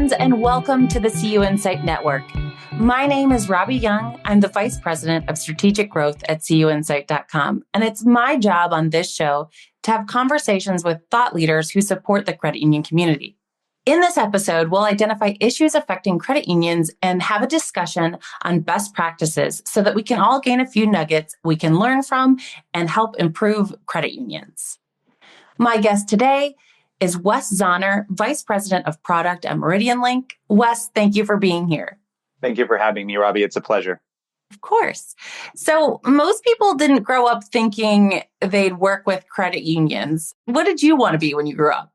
friends, and welcome to the CUInsight Network. My name is Robbie Young. I'm the Vice President of Strategic Growth at CUInsight.com, and it's my job on this show to have conversations with thought leaders who support the credit union community. In this episode, we'll identify issues affecting credit unions and have a discussion on best practices so that we can all gain a few nuggets we can learn from and help improve credit unions. My guest today is Wes Zauner, Vice President of Product at MeridianLink. Wes, thank you for being here. Thank you for having me, Robbie. It's a pleasure. Of course. So most people didn't grow up thinking they'd work with credit unions. What did you want to be when you grew up?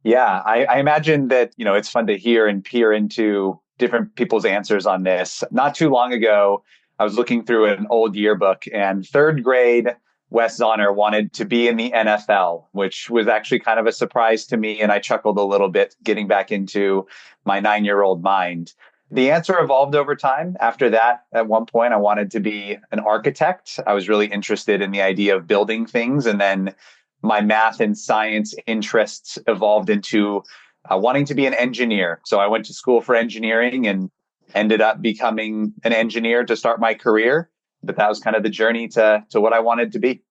Yeah, I imagine that, it's fun to hear and peer into different people's answers on this. Not too long ago, I was looking through an old yearbook, and third grade Wes Zauner wanted to be in the NFL, which was actually kind of a surprise to me. And I chuckled a little bit getting back into my 9-year-old mind. The answer evolved over time. After that, at one point, I wanted to be an architect. I was really interested in the idea of building things. And then my math and science interests evolved into wanting to be an engineer. So I went to school for engineering and ended up becoming an engineer to start my career. But that was kind of the journey to what I wanted to be.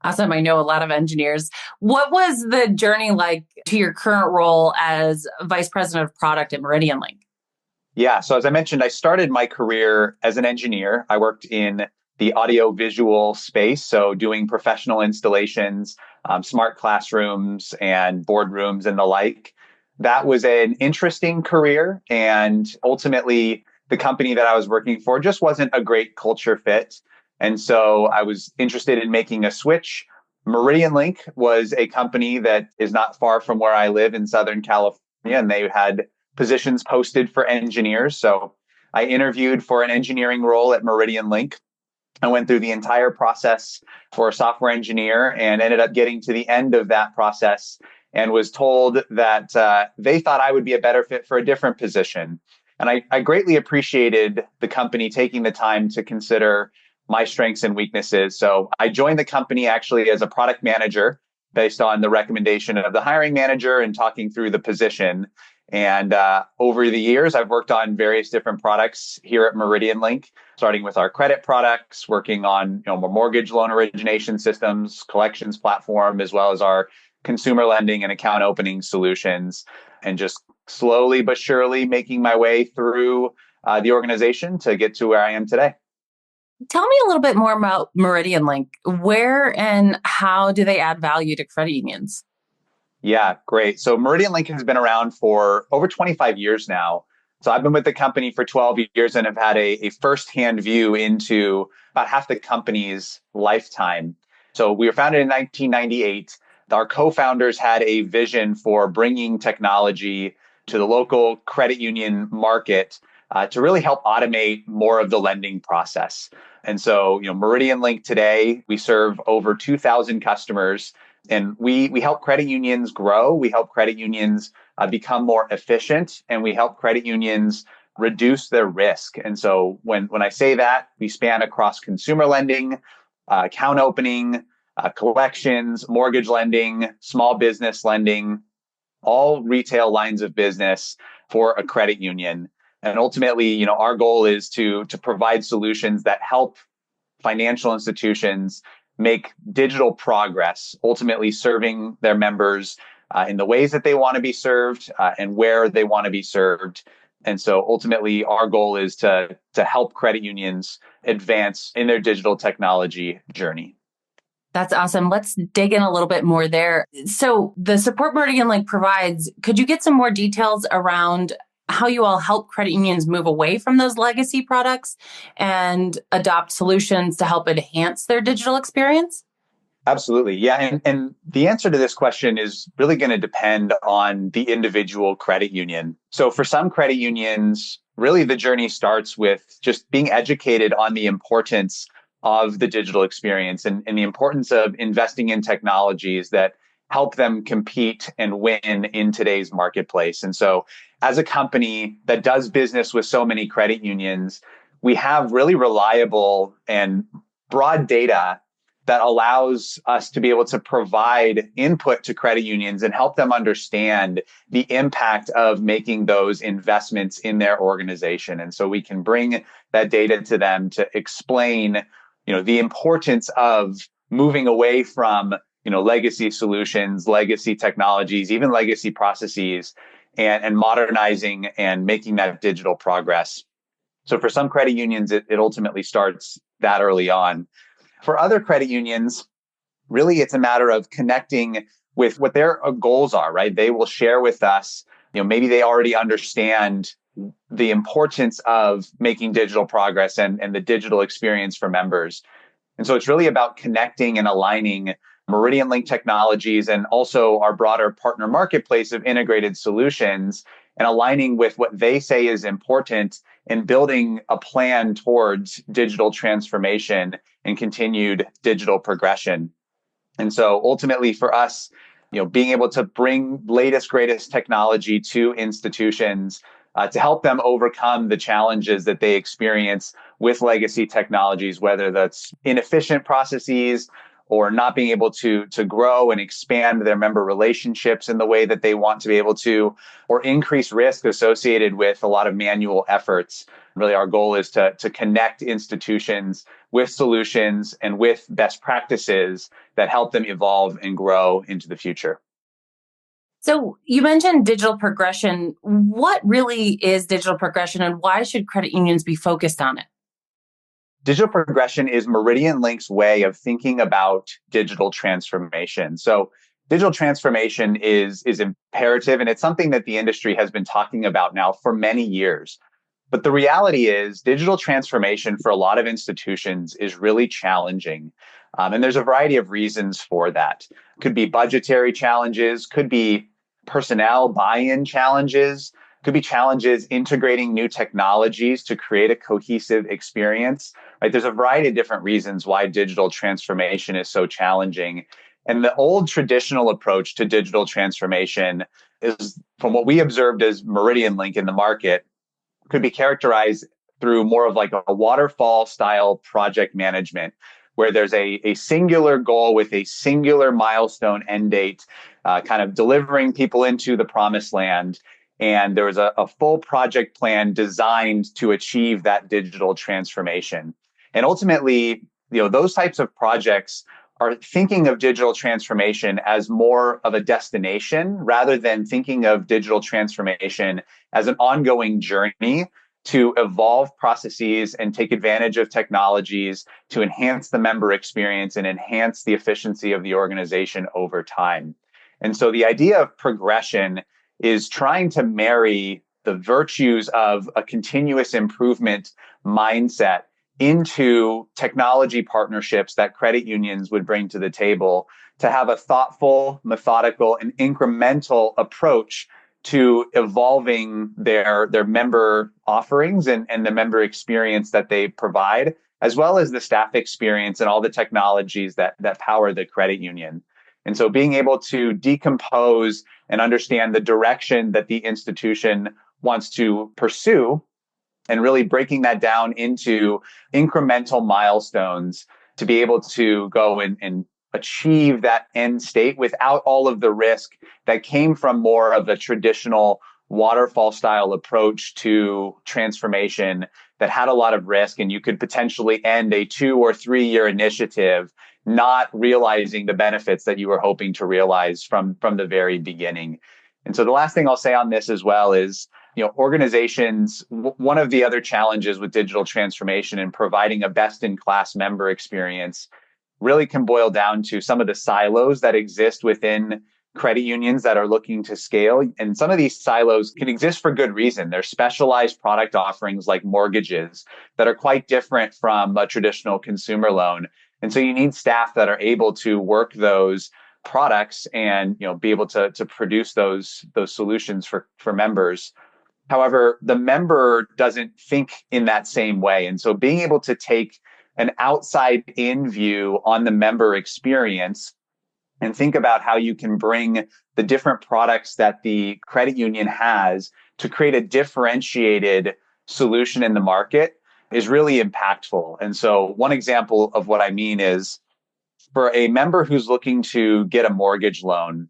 Awesome. I know a lot of engineers. What was the journey like to your current role as Vice President of Product at MeridianLink? Yeah. So as I mentioned, I started my career as an engineer. I worked in the audio-visual space, so doing professional installations, smart classrooms and boardrooms and the like. That was an interesting career. And ultimately, the company that I was working for just wasn't a great culture fit. And so I was interested in making a switch. MeridianLink was a company that is not far from where I live in Southern California, and they had positions posted for engineers. So I interviewed for an engineering role at MeridianLink. I went through the entire process for a software engineer and ended up getting to the end of that process and was told that they thought I would be a better fit for a different position. And I greatly appreciated the company taking the time to consider my strengths and weaknesses. So I joined the company actually as a product manager based on the recommendation of the hiring manager and talking through the position. And over the years, I've worked on various different products here at MeridianLink, starting with our credit products, working on mortgage loan origination systems, collections platform, as well as our consumer lending and account opening solutions, and just slowly but surely making my way through the organization to get to where I am today. Tell me a little bit more about MeridianLink. Where and how do they add value to credit unions? Yeah, great. So MeridianLink has been around for over 25 years now. So I've been with the company for 12 years and have had a firsthand view into about half the company's lifetime. So we were founded in 1998. Our co-founders had a vision for bringing technology to the local credit union market to really help automate more of the lending process. And so, MeridianLink today, we serve over 2,000 customers, and we help credit unions grow. We help credit unions become more efficient, and we help credit unions reduce their risk. And so when I say that, we span across consumer lending, account opening, collections, mortgage lending, small business lending, all retail lines of business for a credit union. And ultimately, our goal is to provide solutions that help financial institutions make digital progress, ultimately serving their members in the ways that they want to be served and where they want to be served. And so ultimately, our goal is to help credit unions advance in their digital technology journey. That's awesome. Let's dig in a little bit more there. So the support MeridianLink provides, could you get some more details around how you all help credit unions move away from those legacy products and adopt solutions to help enhance their digital experience? Absolutely. Yeah. And the answer to this question is really going to depend on the individual credit union. So for some credit unions, really the journey starts with just being educated on the importance of the digital experience and the importance of investing in technologies that help them compete and win in today's marketplace. And so as a company that does business with so many credit unions, we have really reliable and broad data that allows us to be able to provide input to credit unions and help them understand the impact of making those investments in their organization. And so we can bring that data to them to explain, the importance of moving away from, legacy solutions, legacy technologies, even legacy processes, and modernizing and making that digital progress. So for some credit unions, it ultimately starts that early on. For other credit unions, really it's a matter of connecting with what their goals are, right? They will share with us, maybe they already understand the importance of making digital progress and the digital experience for members. And so it's really about connecting and aligning MeridianLink technologies and also our broader partner marketplace of integrated solutions and aligning with what they say is important and building a plan towards digital transformation and continued digital progression. And so ultimately for us, being able to bring latest, greatest technology to institutions to help them overcome the challenges that they experience with legacy technologies, whether that's inefficient processes or not being able to grow and expand their member relationships in the way that they want to be able to, or increase risk associated with a lot of manual efforts. Really, our goal is to connect institutions with solutions and with best practices that help them evolve and grow into the future. So you mentioned digital progression. What really is digital progression and why should credit unions be focused on it? Digital progression is MeridianLink's way of thinking about digital transformation. So digital transformation is imperative, and it's something that the industry has been talking about now for many years. But the reality is digital transformation for a lot of institutions is really challenging. And there's a variety of reasons for that. Could be budgetary challenges, could be personnel buy-in challenges, could be challenges integrating new technologies to create a cohesive experience. Right? There's a variety of different reasons why digital transformation is so challenging. And the old traditional approach to digital transformation is, from what we observed as MeridianLink in the market, could be characterized through more of like a waterfall style project management, where there's a singular goal with a singular milestone end date, kind of delivering people into the promised land. And there was a full project plan designed to achieve that digital transformation. And ultimately, those types of projects are thinking of digital transformation as more of a destination rather than thinking of digital transformation as an ongoing journey to evolve processes and take advantage of technologies to enhance the member experience and enhance the efficiency of the organization over time. And so the idea of progression is trying to marry the virtues of a continuous improvement mindset into technology partnerships that credit unions would bring to the table to have a thoughtful, methodical, and incremental approach to evolving their member offerings and the member experience that they provide, as well as the staff experience and all the technologies that power the credit union. And so being able to decompose and understand the direction that the institution wants to pursue and really breaking that down into incremental milestones to be able to go and achieve that end state without all of the risk that came from more of a traditional waterfall style approach to transformation that had a lot of risk, and you could potentially end a 2 or 3 year initiative not realizing the benefits that you were hoping to realize from the very beginning. And so the last thing I'll say on this as well is, organizations, one of the other challenges with digital transformation and providing a best-in-class member experience really can boil down to some of the silos that exist within credit unions that are looking to scale. And some of these silos can exist for good reason. They're specialized product offerings like mortgages that are quite different from a traditional consumer loan. And so you need staff that are able to work those products and be able to produce those solutions for members. However, the member doesn't think in that same way. And so being able to take an outside in view on the member experience and think about how you can bring the different products that the credit union has to create a differentiated solution in the market is really impactful. And so one example of what I mean is for a member who's looking to get a mortgage loan,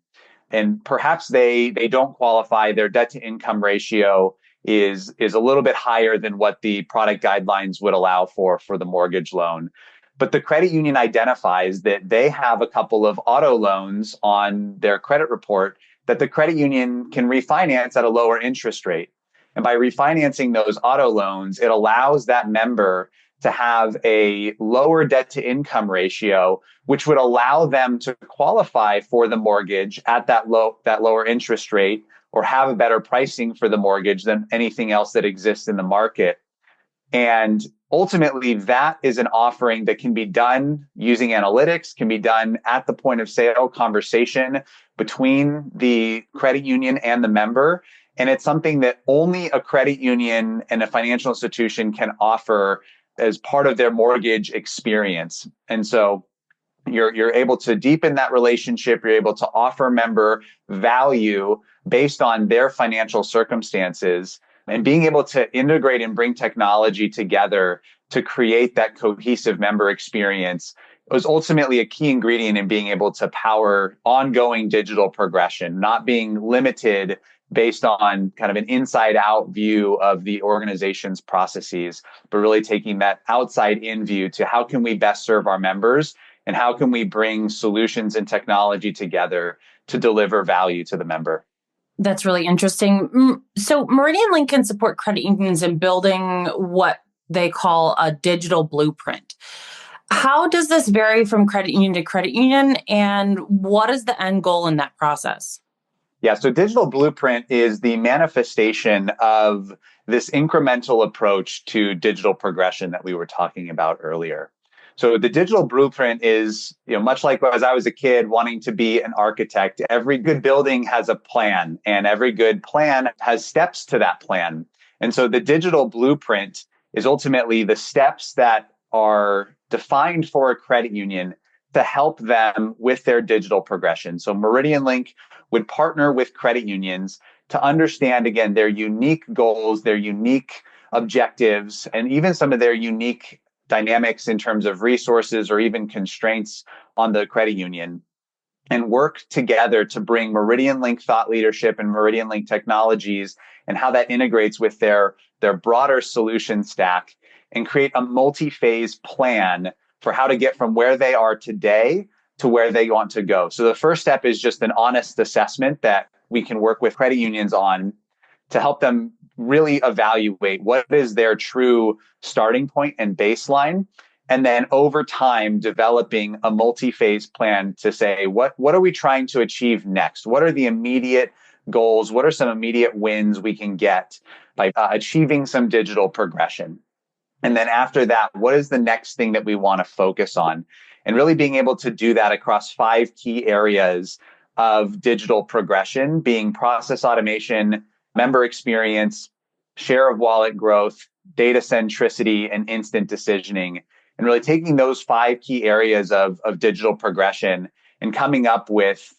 and perhaps they don't qualify, their debt to income ratio is a little bit higher than what the product guidelines would allow for the mortgage loan. But the credit union identifies that they have a couple of auto loans on their credit report that the credit union can refinance at a lower interest rate. And by refinancing those auto loans, it allows that member to have a lower debt to income ratio, which would allow them to qualify for the mortgage at that lower interest rate, or have a better pricing for the mortgage than anything else that exists in the market. And ultimately, that is an offering that can be done using analytics, can be done at the point of sale conversation between the credit union and the member. And it's something that only a credit union and a financial institution can offer as part of their mortgage experience. And so you're able to deepen that relationship. You're able to offer member value based on their financial circumstances, and being able to integrate and bring technology together to create that cohesive member experience was ultimately a key ingredient in being able to power ongoing digital progression, not being limited based on kind of an inside out view of the organization's processes, but really taking that outside in view to how can we best serve our members and how can we bring solutions and technology together to deliver value to the member. That's really interesting. So MeridianLink can support credit unions in building what they call a digital blueprint. How does this vary from credit union to credit union, and what is the end goal in that process? Yeah, so digital blueprint is the manifestation of this incremental approach to digital progression that we were talking about earlier. So the digital blueprint is, much like as I was a kid wanting to be an architect, every good building has a plan, and every good plan has steps to that plan. And so the digital blueprint is ultimately the steps that are defined for a credit union to help them with their digital progression. So MeridianLink would partner with credit unions to understand, again, their unique goals, their unique objectives, and even some of their unique dynamics in terms of resources or even constraints on the credit union, and work together to bring MeridianLink thought leadership and MeridianLink technologies and how that integrates with their broader solution stack, and create a multi-phase plan for how to get from where they are today to where they want to go. So the first step is just an honest assessment that we can work with credit unions on to help them really evaluate what is their true starting point and baseline. And then over time, developing a multi-phase plan to say, what are we trying to achieve next? What are the immediate goals? What are some immediate wins we can get by achieving some digital progression? And then after that, what is the next thing that we want to focus on? And really being able to do that across 5 key areas of digital progression, being process automation, member experience, share of wallet growth, data centricity, and instant decisioning. And really taking those 5 key areas of digital progression and coming up with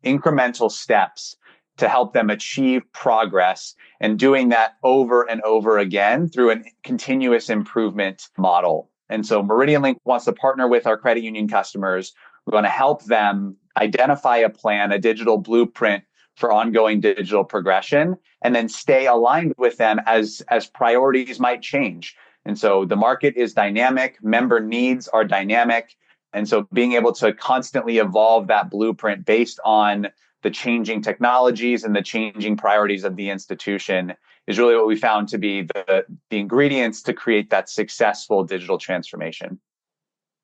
incremental steps to help them achieve progress, and doing that over and over again through a continuous improvement model. And so MeridianLink wants to partner with our credit union customers. We're going to help them identify a plan, a digital blueprint for ongoing digital progression, and then stay aligned with them as priorities might change. And so the market is dynamic, member needs are dynamic. And so being able to constantly evolve that blueprint based on the changing technologies and the changing priorities of the institution is really what we found to be the ingredients to create that successful digital transformation.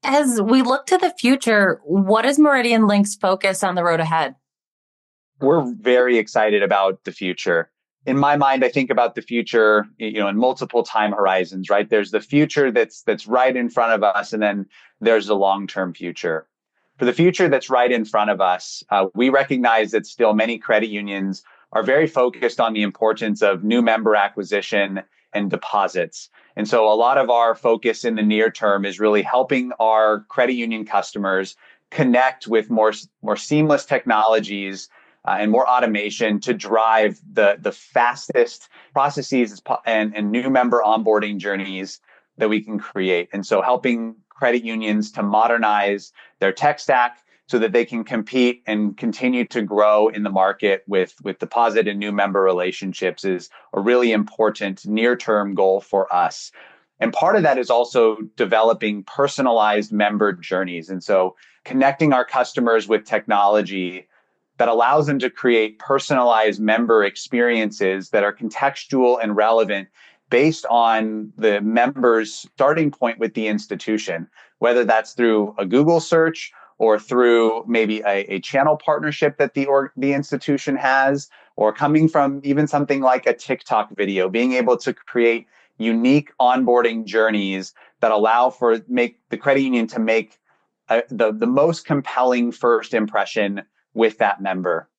As we look to the future, what is MeridianLink's focus on the road ahead? We're very excited about the future. In my mind, I think about the future, in multiple time horizons, right? There's the future that's right in front of us, and then there's the long-term future. For the future that's right in front of us, we recognize that still many credit unions are very focused on the importance of new member acquisition and deposits. And so a lot of our focus in the near term is really helping our credit union customers connect with more seamless technologies and more automation to drive the fastest processes and new member onboarding journeys that we can create. And so helping credit unions to modernize their tech stack so that they can compete and continue to grow in the market with deposit and new member relationships is a really important near-term goal for us. And part of that is also developing personalized member journeys. And so connecting our customers with technology that allows them to create personalized member experiences that are contextual and relevant based on the member's starting point with the institution, whether that's through a Google search or through maybe a channel partnership that the institution has, or coming from even something like a TikTok video, being able to create unique onboarding journeys that allow for make the credit union to make the most compelling first impression with that member.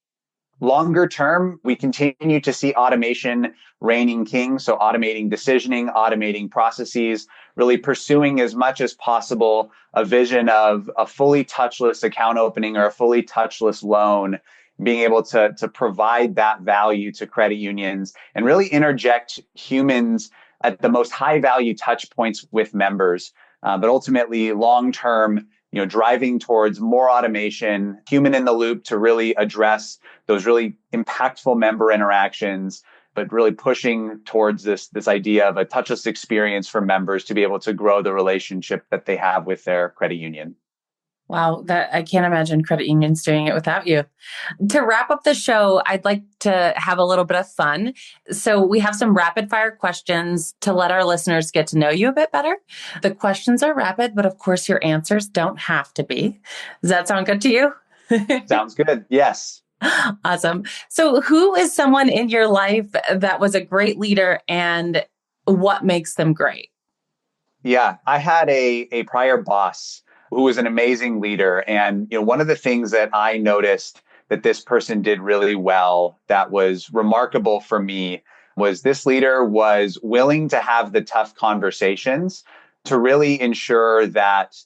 Longer term, we continue to see automation reigning king. So automating decisioning, automating processes, really pursuing as much as possible a vision of a fully touchless account opening or a fully touchless loan, being able to provide that value to credit unions and really interject humans at the most high value touch points with members. But ultimately, long term, driving towards more automation, human in the loop to really address those really impactful member interactions, but really pushing towards this idea of a touchless experience for members to be able to grow the relationship that they have with their credit union. Wow, that I can't imagine credit unions doing it without you. To wrap up the show, I'd like to have a little bit of fun. So we have some rapid fire questions to let our listeners get to know you a bit better. The questions are rapid, but of course your answers don't have to be. Does that sound good to you? Sounds good. Yes. Awesome. So who is someone in your life that was a great leader and what makes them great? Yeah, I had a prior boss who was an amazing leader. And one of the things that I noticed that this person did really well that was remarkable for me was this leader was willing to have the tough conversations to really ensure that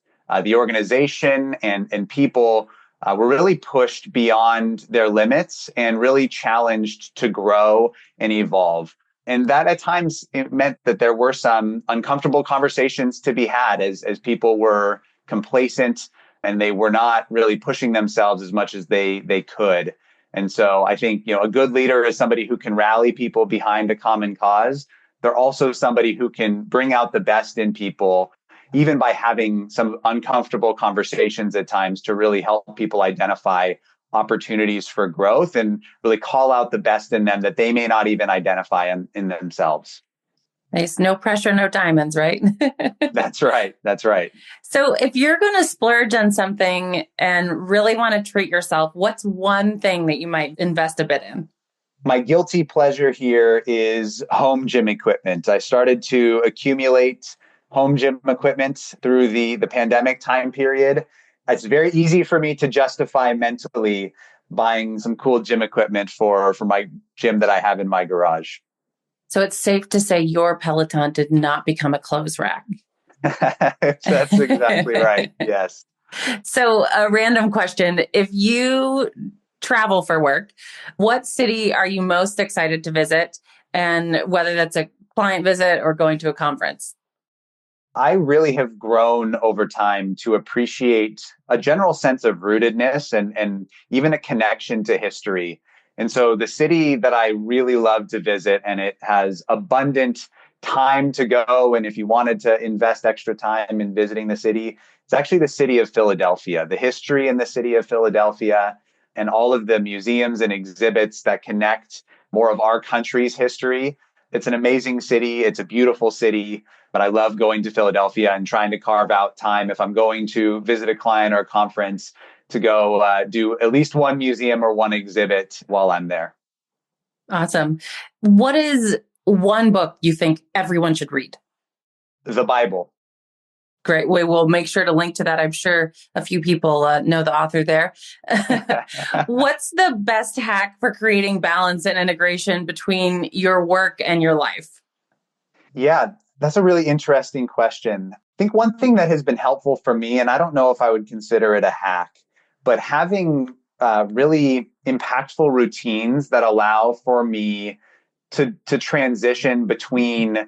the organization and people were really pushed beyond their limits and really challenged to grow and evolve. And that at times it meant that there were some uncomfortable conversations to be had as people were complacent and they were not really pushing themselves as much as they could. And so I think, a good leader is somebody who can rally people behind a common cause. They're also somebody who can bring out the best in people, even by having some uncomfortable conversations at times to really help people identify opportunities for growth and really call out the best in them that they may not even identify in themselves. Nice. No pressure, no diamonds, right? That's right. That's right. So if you're going to splurge on something and really want to treat yourself, what's one thing that you might invest a bit in? My guilty pleasure here is home gym equipment. I started to accumulate home gym equipment through the pandemic time period. It's very easy for me to justify mentally buying some cool gym equipment for my gym that I have in my garage. So it's safe to say your Peloton did not become a clothes rack. That's exactly right. Yes. So a random question. If you travel for work, what city are you most excited to visit? And whether that's a client visit or going to a conference? I really have grown over time to appreciate a general sense of rootedness and even a connection to history. And so the city that I really love to visit, and it has abundant time to go, and if you wanted to invest extra time in visiting the city, it's actually the city of Philadelphia. The history in the city of Philadelphia and all of the museums and exhibits that connect more of our country's history. It's an amazing city. It's a beautiful city, but I love going to Philadelphia and trying to carve out time if I'm going to visit a client or a conference to go do at least one museum or one exhibit while I'm there. Awesome. What is one book you think everyone should read? The Bible. Great. We will make sure to link to that. I'm sure a few people know the author there. What's the best hack for creating balance and integration between your work and your life? Yeah, that's a really interesting question. I think one thing that has been helpful for me, and I don't know if I would consider it a hack, but having really impactful routines that allow for me to transition between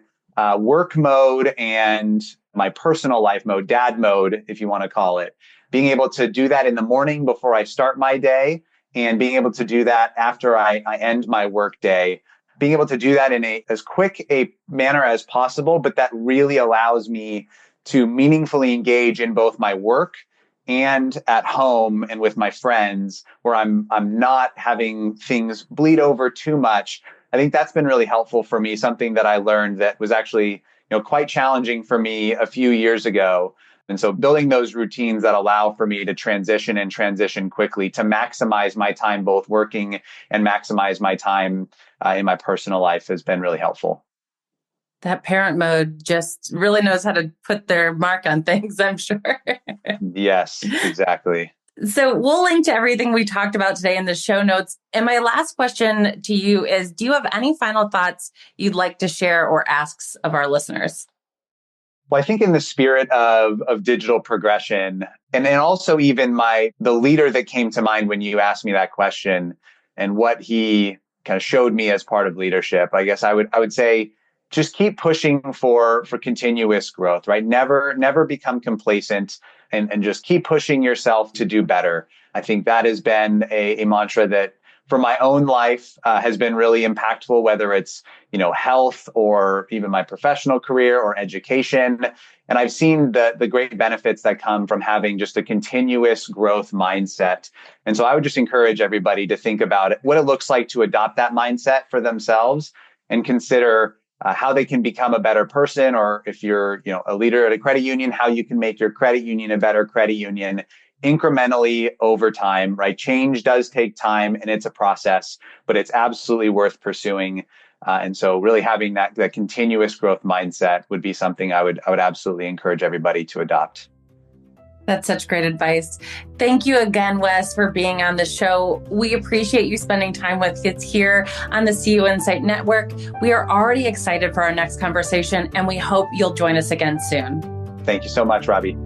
work mode and my personal life mode, dad mode, if you want to call it, being able to do that in the morning before I start my day and being able to do that after I end my work day, being able to do that in as quick a manner as possible, but that really allows me to meaningfully engage in both my work and at home and with my friends, where I'm not having things bleed over too much. I think that's been really helpful for me, something that I learned that was actually quite challenging for me a few years ago. And so building those routines that allow for me to transition quickly to maximize my time both working and maximize my time in my personal life has been really helpful. That parent mode just really knows how to put their mark on things, I'm sure. Yes, exactly. So we'll link to everything we talked about today in the show notes. And my last question to you is, do you have any final thoughts you'd like to share or asks of our listeners? Well, I think in the spirit of digital progression, and then also even the leader that came to mind when you asked me that question and what he kind of showed me as part of leadership, I guess I would say, just keep pushing for continuous growth, right? Never become complacent and just keep pushing yourself to do better. I think that has been a mantra that for my own life has been really impactful, whether it's, health or even my professional career or education. And I've seen the great benefits that come from having just a continuous growth mindset. And so I would just encourage everybody to think about what it looks like to adopt that mindset for themselves and consider how they can become a better person, or if you're, a leader at a credit union, how you can make your credit union a better credit union incrementally over time, right? Change does take time and it's a process, but it's absolutely worth pursuing. And so really having that continuous growth mindset would be something I would absolutely encourage everybody to adopt. That's such great advice. Thank you again, Wes, for being on the show. We appreciate you spending time with us here on the CUInsight Network. We are already excited for our next conversation, and we hope you'll join us again soon. Thank you so much, Robbie.